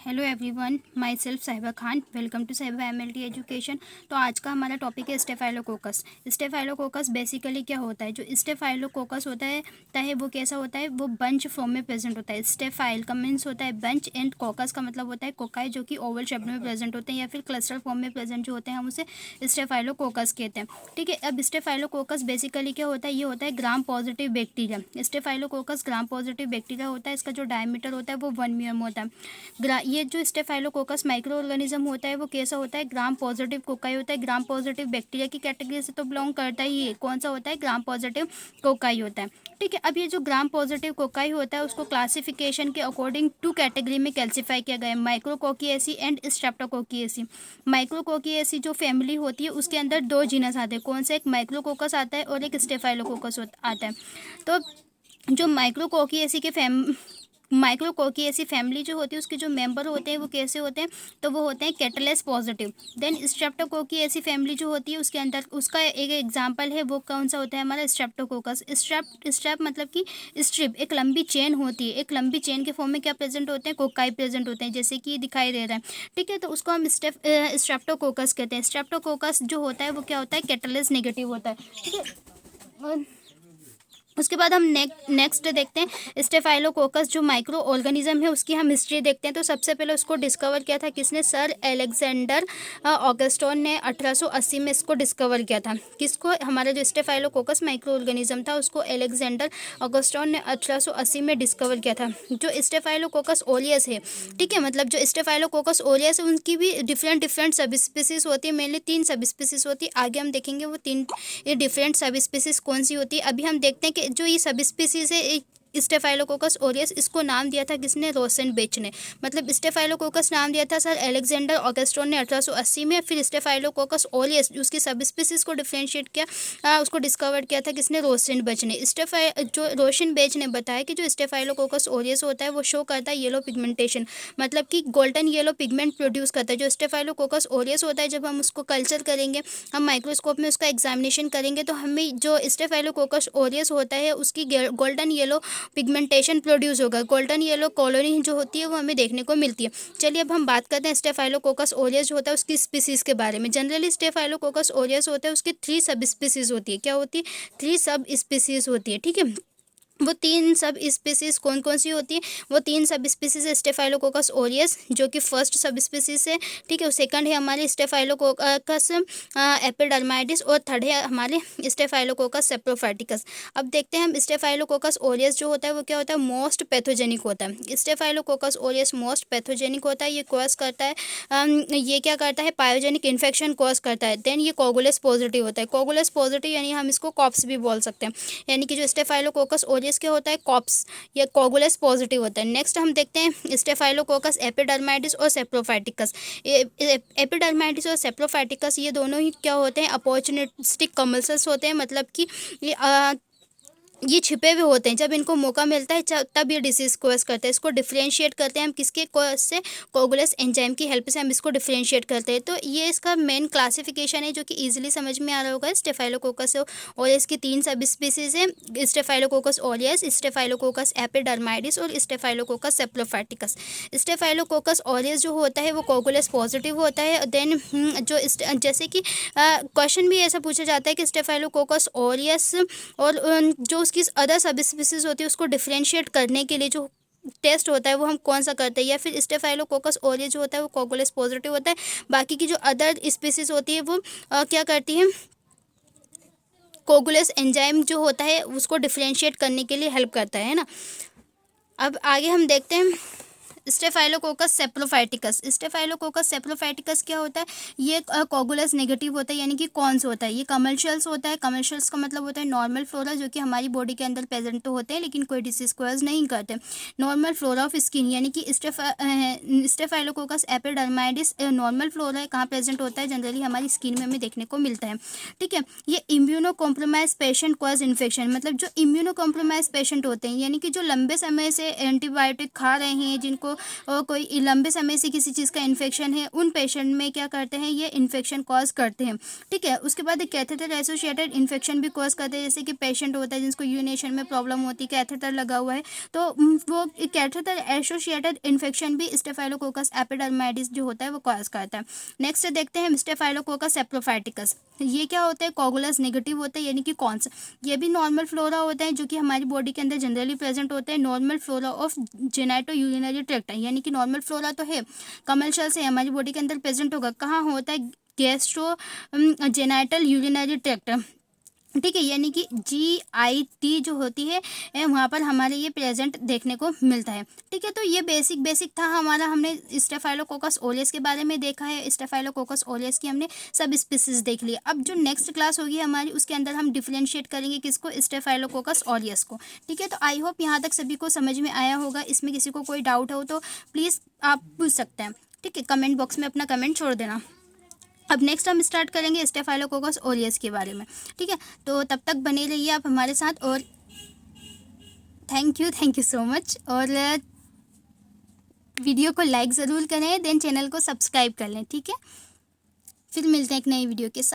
Hello everyone, my self साहिबा Khan. Welcome to साहिबा MLT education. तो आज का हमारा टॉपिक है स्टेफाइलोकोकस। स्टेफाइलोकोकस बेसिकली क्या होता है? जो स्टेफाइलोकोकस होता है वो कैसा होता है? वो बंच फॉर्म में प्रेजेंट होता है। स्टेफाइल का मीन्स होता है बंच, एंड कोकस का मतलब होता है कोकाई, जो कि ओवल शेप में प्रेजेंट होते हैं या फिर क्लस्टर फॉर्म में प्रेजेंट जो होते हैं, हम उसे स्टेफाइलोकोकस कहते हैं। ठीक है, अब स्टेफाइलोकोकस बेसिकली क्या होता है? ये होता है gram positive bacteria. Staphylococcus gram positive bacteria होता है। इसका जो डायमीटर होता है वो 1 mm होता है। ये जो स्टेफाइलोकोकस माइक्रो ऑर्गेनिज्म होता है वो कैसा होता है? ग्राम पॉजिटिव कोकाई होता है। ग्राम पॉजिटिव बैक्टीरिया की कैटेगरी से तो बिलोंग करता ही है। कौन सा होता है? ग्राम पॉजिटिव कोकाई होता है। ठीक है, अब ये जो ग्राम पॉजिटिव कोकाई होता है उसको क्लासिफिकेशन के अकॉर्डिंग 2 कैटेगरी में क्लासिफाई किया गया है, माइक्रोकोकिएसी एंड स्ट्रेप्टोकोकिएसी। माइक्रोकोकिएसी जो फैमिली होती है उसके अंदर 2 जीनस आते हैं। कौन सा? एक माइक्रोकोकस आता है और एक स्टेफाइलोकोकस आता है। तो जो माइक्रोकोकिएसी फैमिली जो होती है उसके जो मेंबर होते हैं वो कैसे होते हैं? तो वो होते हैं कैटलेस पॉजिटिव। देन स्ट्रेप्टोकोकिएसी फैमिली जो होती है उसके अंदर उसका एक एग्जांपल है, वो कौन सा होता है? हमारा स्ट्रेप्टोकोकस। स्ट्रेप मतलब कि स्ट्रिप, एक लंबी चेन होती है। एक लंबी चेन के फॉर्म में क्या प्रेजेंट होते हैं? कोकाई प्रेजेंट होते हैं, जैसे कि दिखाई दे रहा है। ठीक है, तो उसको हम स्ट्रेप्टोकोकस कहते हैं। स्ट्रेप्टोकोकस जो होता है वो क्या होता है? कैटलेस नेगेटिव होता है। ठीक है, और उसके बाद हम नेक्स्ट देखते हैं स्टेफाइलोकोकस जो माइक्रो ऑर्गेनिज्म है उसकी हम हिस्ट्री देखते हैं। तो सबसे पहले उसको डिस्कवर किया था किसने? सर एलेक्जेंडर ऑगस्टोन ने 1880 में इसको डिस्कवर किया था। किसको? हमारा जो स्टेफाइलोकोकस माइक्रो ऑर्गेनिज्म था उसको एलेक्जेंडर ऑगस्टोन ने 1880 में डिस्कवर किया था। जो स्टेफाइलोकोकस ओलियस है, ठीक है, मतलब जो स्टेफाइलोकोकस ओलियस है उनकी भी डिफरेंट सब स्पीसीज होती है। मेनली 3 सब स्पीसीज होती है। आगे हम देखेंगे वो 3 डिफरेंट सब स्पीसीज कौन सी होती है। अभी हम देखते हैं कि जो ये सब स्पीसीज है स्टेफाइलोकोकस ओरियस, इसको नाम दिया था किसने? रोसेनबेच ने। मतलब स्टेफाइलोकोकस नाम दिया था सर एलेक्जेंडर ऑगस्टोन ने 1880 में। फिर स्टेफाइलोकोकस ओरियस उसकी सब स्पीसीज को डिफरेंशिएट किया, उसको डिस्कवर किया था किसने? रोसेनबेच ने। जो रोसेनबेच ने बताया कि जो स्टेफाइलोकोकस ओरियस होता है वो शो करता है येलो पिगमेंटेशन, मतलब कि गोल्डन येलो पिगमेंट प्रोड्यूस करता है। जो स्टेफाइलोकोकस ओरियस होता है जब हम उसको कल्चर करेंगे, हम माइक्रोस्कोप में उसका एग्जामिनेशन करेंगे तो हमें जो स्टेफाइलोकोकस ओरियस होता है उसकी गोल्डन येलो पिगमेंटेशन प्रोड्यूस होगा। गोल्डन येलो कॉलोनी जो होती है वो हमें देखने को मिलती है। चलिए अब हम बात करते हैं स्टेफाइलोकोकस ओरियस जो होता है उसकी स्पीसीज के बारे में। जनरली स्टेफाइलोकोकस ओरियस होता है उसकी 3 सब स्पीसीज होती है। क्या होती है? 3 सब स्पीसीज होती है। ठीक है, वो 3 सब स्पीसीज कौन कौन सी होती है? वो 3 सब स्पीसीज है स्टेफाइलोकोकस ओरियस जो कि फर्स्ट सब स्पीसीज है। ठीक है, सेकंड है हमारे स्टेफाइलोकोकस एपिडर्माइडिस और थर्ड है हमारे स्टेफाइलोकोकस सेप्रोफाइटिकस। अब देखते हैं हम स्टेफाइलोकोकस ओरियस जो होता है वो क्या होता है? मोस्ट पैथोजेनिक होता है। स्टेफाइलोकोकस ओरियस मोस्ट पैथोजेनिक होता है। ये कॉज करता है ये क्या करता है? पायोजेनिक इन्फेक्शन कॉज करता है। देन ये कोगुलस पॉजिटिव होता है। कोगुलस पॉजिटिव यानी हम इसको कॉप्स भी बोल सकते हैं। यानी कि जो स्टेफाइलोकोकस ओरियस क्या होता है? कॉप्स या कोगुलस पॉजिटिव होता है। नेक्स्ट हम देखते हैं स्टेफाइलोकोकस एपिडर्माइटिस और सेप्रोफाइटिकस। एपिडर्माइटिस और सेप्रोफाइटिकस ये दोनों ही क्या होते हैं? अपॉर्चुनिस्टिक कमल्सस होते हैं, मतलब कि ये छिपे हुए होते हैं। जब इनको मौका मिलता है तब ये डिसीज कोज करते हैं। इसको डिफ्रेंशिएट करते हैं हम किसके कोज से? कोगुलस एंजाइम की हेल्प से हम इसको डिफ्रेंशिएट करते हैं। तो ये इसका मेन क्लासिफिकेशन है जो कि इजीली समझ में आ रहा होगा। स्टेफाइलोकोकस ओरियस की 3 सब स्पीसीज है, स्टेफाइलोकोकस ओरियस, स्टेफाइलोकोकस एपिडर्माइडिस और स्टेफाइलोकोकस सेप्रोफाइटिकस। स्टेफाइलोकोकस ओरियस जो होता है वो कोगुलस पॉजिटिव होता है। देन जैसे कि क्वेश्चन भी ऐसा पूछा जाता है कि स्टेफाइलोकोकस ओरियस और जो उसकी अदर सब स्पीसीज होती है उसको डिफ्रेंशिएट करने के लिए जो टेस्ट होता है वो हम कौन सा करते हैं? या फिर स्टेफाइलोकोकस ओरियस जो होता है वो कोगुलस पॉजिटिव होता है। बाकी की जो अदर स्पीसीज होती है वो क्या करती है? कोगुलस एंजाइम जो होता है उसको डिफ्रेंशिएट करने के लिए हेल्प करता है ना। अब आगे हम देखते हैं स्टेफाइलोकोकस सेप्रोफाइटिकस। स्टेफाइलोकोकस सेप्रोफाइटिकस क्या होता है? ये कोगुलस नेगेटिव होता है, यानी कि कौन सा होता है? ये कमर्शियल्स होता है। कमर्शियल्स का मतलब होता है नॉर्मल फ्लोरा जो कि हमारी बॉडी के अंदर प्रेजेंट तो होते हैं लेकिन कोई डिसीज कोज नहीं करते। नॉर्मल फ्लोरा ऑफ स्किन, यानी कि स्टेफाइलोकोकस एपिडर्माइडिस नॉर्मल फ्लोरा कहाँ प्रेजेंट होता है? जनरली हमारी स्किन में हमें देखने को मिलता है। ठीक है, ये इम्यूनो कॉम्प्रोमाइज पेशेंट कोज इन्फेक्शन, मतलब जो इम्यूनो कॉम्प्रोमाइज पेशेंट होते हैं यानी कि जो लंबे समय से एंटीबायोटिक खा रहे हैं, जिनको कोई लंबे समय से किसी चीज़ का इन्फेक्शन है, उन पेशेंट में क्या करते हैं, ये इन्फेक्शन कॉज करते हैं। ठीक है, उसके बाद कैथेटर एसोसिएटेड इन्फेक्शन भी कॉज करते हैं, जैसे कि पेशेंट होता है जिसको यूरिनेशन में प्रॉब्लम होती है, कैथेटर लगा हुआ है, तो वो कैथेटर एसोसिएटेड इन्फेक्शन भी स्टेफाइलोकोकस एपिडर्माइडिस जो होता है वो कॉज करता है। नेक्स्ट देखते हैं स्टेफाइलोकोकस एप्रोफाइटिकस। ये क्या होता है, कोगुलस नेगेटिव होता है, यानी कि कौन सा, ये भी नॉर्मल फ्लोरा होता है जो कि हमारी बॉडी के अंदर जनरली प्रेजेंट होता है। Normal flora of genito urinary tract, यानी कि नॉर्मल फ्लोरा तो है, कमल शल से हमारी बॉडी के अंदर प्रेजेंट होगा। कहाँ होता है, गैस्ट्रो जेनाइटल यूरिनरी ट्रैक्ट। ठीक है, यानी कि GIT जो होती है वहाँ पर हमारे ये प्रेजेंट देखने को मिलता है। ठीक है, तो ये बेसिक था हमारा, हमने स्टेफाइलोकोकस ओलियस के बारे में देखा है, स्टेफाइलोकोकस ओलियस की हमने सब स्पीसीज देख ली। अब जो नेक्स्ट क्लास होगी हमारी, उसके अंदर हम डिफ्रेंशिएट करेंगे किसको, स्टेफाइलोकोकस ओलियस को। ठीक है, तो आई होप यहाँ तक सभी को समझ में आया होगा। इसमें किसी को कोई डाउट हो तो प्लीज़ आप पूछ सकते हैं। ठीक है, कमेंट बॉक्स में अपना कमेंट छोड़ देना। अब नेक्स्ट हम स्टार्ट करेंगे स्टेफाइलोकोकस ओरियस के बारे में। ठीक है, तो तब तक बने रहिए आप हमारे साथ, और थैंक यू सो मच। और वीडियो को लाइक ज़रूर करें, देन चैनल को सब्सक्राइब कर लें। ठीक है, फिर मिलते हैं एक नई वीडियो के साथ।